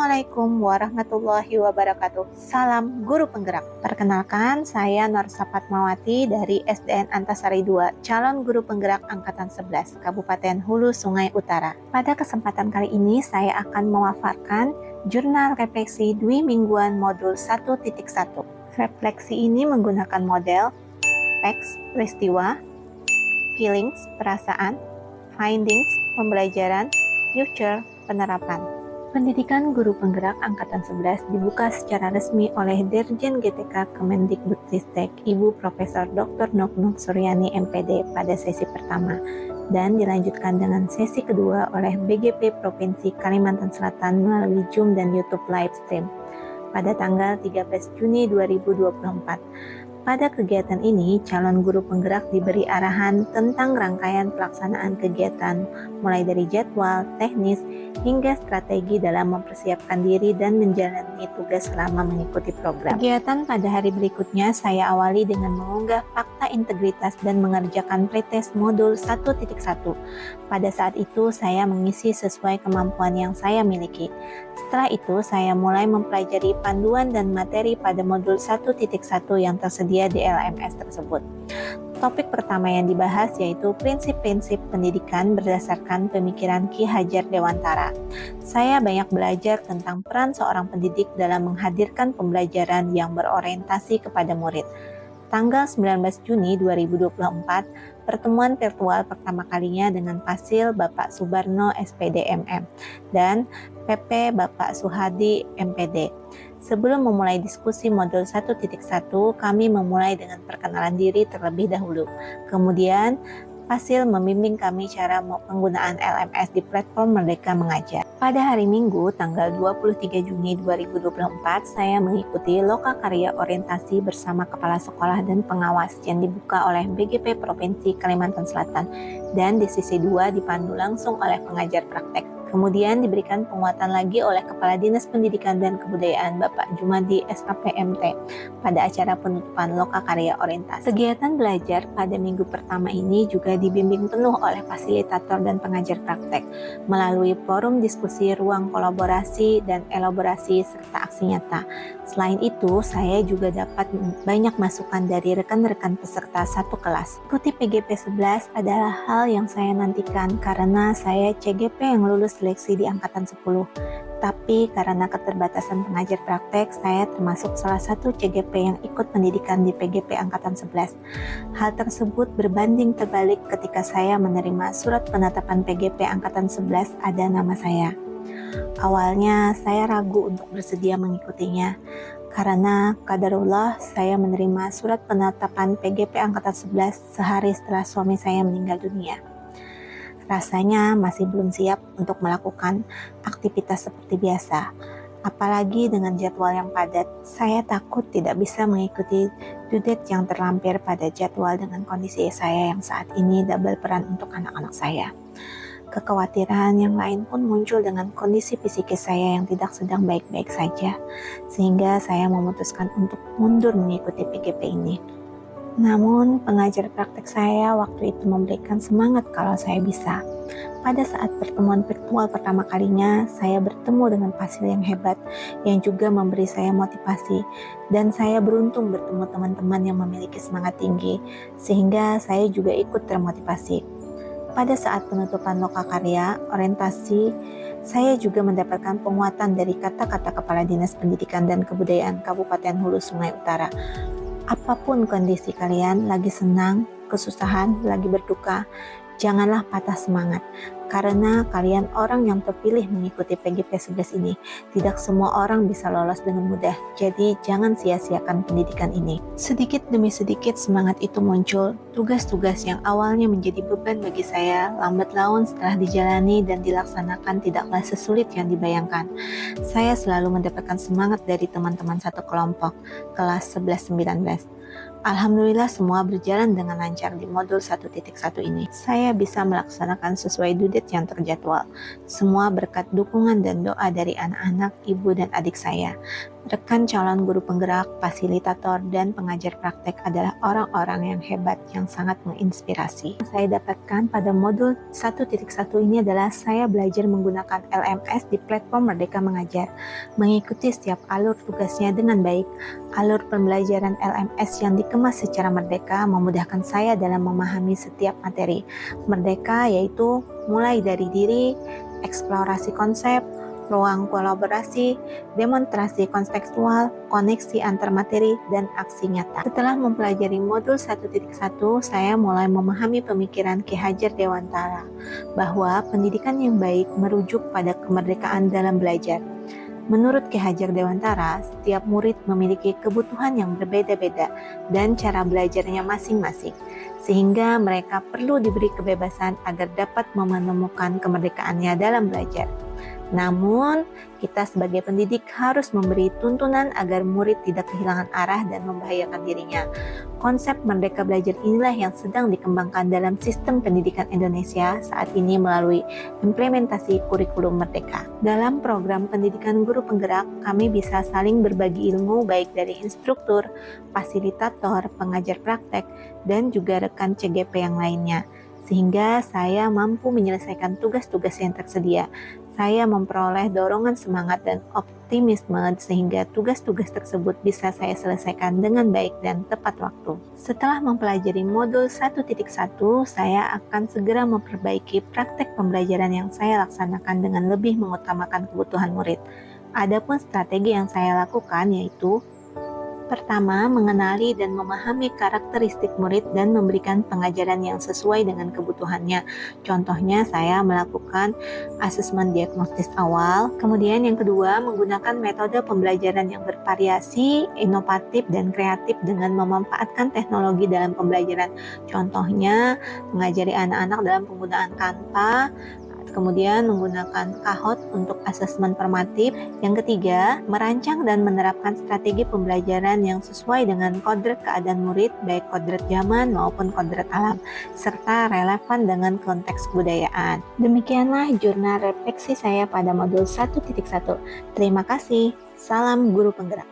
Assalamualaikum warahmatullahi wabarakatuh. Salam Guru Penggerak. Perkenalkan, saya Norsa Fatmawati dari SDN Antasari II, calon Guru Penggerak Angkatan 11, Kabupaten Hulu Sungai Utara. Pada kesempatan kali ini, saya akan memaparkan Jurnal Refleksi Dwi Mingguan Modul 1.1. Refleksi ini menggunakan model teks, peristiwa, feelings, perasaan, findings, pembelajaran, future, penerapan. Pendidikan Guru Penggerak Angkatan 11 dibuka secara resmi oleh Dirjen GTK Kemendikbudristek Ibu Profesor Dr. Nuknuk Suryani MPD pada sesi pertama dan dilanjutkan dengan sesi kedua oleh BGP Provinsi Kalimantan Selatan melalui Zoom dan YouTube live stream pada tanggal 13 Juni 2024. Pada kegiatan ini, calon guru penggerak diberi arahan tentang rangkaian pelaksanaan kegiatan, mulai dari jadwal, teknis, hingga strategi dalam mempersiapkan diri dan menjalani tugas selama mengikuti program. Kegiatan pada hari berikutnya saya awali dengan mengunggah fakta integritas dan mengerjakan pretest modul 1.1. Pada saat itu, saya mengisi sesuai kemampuan yang saya miliki. Setelah itu, saya mulai mempelajari panduan dan materi pada modul 1.1 yang tersedia di LMS tersebut. Topik pertama yang dibahas yaitu prinsip-prinsip pendidikan berdasarkan pemikiran Ki Hajar Dewantara. Saya banyak belajar tentang peran seorang pendidik dalam menghadirkan pembelajaran yang berorientasi kepada murid. Tanggal 19 Juni 2024, pertemuan virtual pertama kalinya dengan Fasil Bapak Subarno SPD MM dan PP Bapak Suhadi MPD. Sebelum memulai diskusi modul 1.1, kami memulai dengan perkenalan diri terlebih dahulu. Kemudian, Fasil membimbing kami cara penggunaan LMS di platform Merdeka Mengajar. Pada hari Minggu, tanggal 23 Juni 2024, saya mengikuti lokakarya orientasi bersama Kepala Sekolah dan Pengawas yang dibuka oleh BGP Provinsi Kalimantan Selatan dan di sisi 2 dipandu langsung oleh pengajar praktek. Kemudian diberikan penguatan lagi oleh Kepala Dinas Pendidikan dan Kebudayaan Bapak Jumadi SKPMT pada acara penutupan lokakarya orientasi. Kegiatan belajar pada minggu pertama ini juga dibimbing penuh oleh fasilitator dan pengajar praktek melalui forum diskusi, ruang kolaborasi dan elaborasi serta aksi nyata. Selain itu, saya juga dapat banyak masukan dari rekan-rekan peserta satu kelas. Ikuti PGP 11 adalah hal yang saya nantikan karena saya CGP yang lulus seleksi di angkatan 10. Tapi karena keterbatasan pengajar praktek, saya termasuk salah satu CGP yang ikut pendidikan di PGP angkatan 11. Hal tersebut berbanding terbalik ketika saya menerima surat penetapan PGP angkatan 11 ada nama saya. Awalnya saya ragu untuk bersedia mengikutinya karena qadarullah saya menerima surat penetapan PGP angkatan 11 sehari setelah suami saya meninggal dunia. Rasanya masih belum siap untuk melakukan aktivitas seperti biasa. Apalagi dengan jadwal yang padat, saya takut tidak bisa mengikuti due date yang terlampir pada jadwal dengan kondisi saya yang saat ini double peran untuk anak-anak saya. Kekhawatiran yang lain pun muncul dengan kondisi psikis saya yang tidak sedang baik-baik saja, sehingga saya memutuskan untuk mundur mengikuti PGP ini. Namun, pengajar praktek saya waktu itu memberikan semangat kalau saya bisa. Pada saat pertemuan virtual pertama kalinya, saya bertemu dengan Fasil yang hebat, yang juga memberi saya motivasi. Dan saya beruntung bertemu teman-teman yang memiliki semangat tinggi, sehingga saya juga ikut termotivasi. Pada saat penutupan lokakarya, orientasi, saya juga mendapatkan penguatan dari kata-kata Kepala Dinas Pendidikan dan Kebudayaan Kabupaten Hulu Sungai Utara. Apapun kondisi kalian, lagi senang, kesusahan, lagi berduka, janganlah patah semangat, karena kalian orang yang terpilih mengikuti PGP 11 ini. Tidak semua orang bisa lolos dengan mudah, jadi jangan sia-siakan pendidikan ini. Sedikit demi sedikit semangat itu muncul. Tugas-tugas yang awalnya menjadi beban bagi saya, lambat laun setelah dijalani dan dilaksanakan tidaklah sesulit yang dibayangkan. Saya selalu mendapatkan semangat dari teman-teman satu kelompok, kelas 11-19. Alhamdulillah semua berjalan dengan lancar di modul 1.1 ini. Saya bisa melaksanakan sesuai due date yang terjadwal. Semua berkat dukungan dan doa dari anak-anak, ibu dan adik saya. Rekan calon guru penggerak, fasilitator, dan pengajar praktek adalah orang-orang yang hebat yang sangat menginspirasi. Yang saya dapatkan pada modul 1.1 ini adalah saya belajar menggunakan LMS di platform Merdeka Mengajar, mengikuti setiap alur tugasnya dengan baik. Alur pembelajaran LMS yang dikemas secara merdeka memudahkan saya dalam memahami setiap materi. Merdeka yaitu mulai dari diri, eksplorasi konsep, ruang kolaborasi, demonstrasi kontekstual, koneksi antar materi, dan aksi nyata. Setelah mempelajari modul 1.1, saya mulai memahami pemikiran Ki Hajar Dewantara bahwa pendidikan yang baik merujuk pada kemerdekaan dalam belajar. Menurut Ki Hajar Dewantara, setiap murid memiliki kebutuhan yang berbeda-beda dan cara belajarnya masing-masing, sehingga mereka perlu diberi kebebasan agar dapat menemukan kemerdekaannya dalam belajar. Namun, kita sebagai pendidik harus memberi tuntunan agar murid tidak kehilangan arah dan membahayakan dirinya. Konsep merdeka belajar inilah yang sedang dikembangkan dalam sistem pendidikan Indonesia saat ini melalui implementasi kurikulum merdeka. Dalam program pendidikan guru penggerak, kami bisa saling berbagi ilmu baik dari instruktur, fasilitator, pengajar praktek, dan juga rekan CGP yang lainnya, sehingga saya mampu menyelesaikan tugas-tugas yang tersedia. Saya memperoleh dorongan semangat dan optimisme sehingga tugas-tugas tersebut bisa saya selesaikan dengan baik dan tepat waktu. Setelah mempelajari modul 1.1, saya akan segera memperbaiki praktek pembelajaran yang saya laksanakan dengan lebih mengutamakan kebutuhan murid. Adapun strategi yang saya lakukan yaitu: pertama, mengenali dan memahami karakteristik murid dan memberikan pengajaran yang sesuai dengan kebutuhannya. Contohnya, saya melakukan asesmen diagnostis awal. Kemudian yang kedua, menggunakan metode pembelajaran yang bervariasi, inovatif, dan kreatif dengan memanfaatkan teknologi dalam pembelajaran. Contohnya, mengajari anak-anak dalam penggunaan Canva, kemudian menggunakan Kahoot untuk asesmen formatif. Yang ketiga, merancang dan menerapkan strategi pembelajaran yang sesuai dengan kodrat keadaan murid, baik kodrat zaman maupun kodrat alam, serta relevan dengan konteks kebudayaan. Demikianlah jurnal refleksi saya pada modul 1.1. Terima kasih. Salam guru penggerak.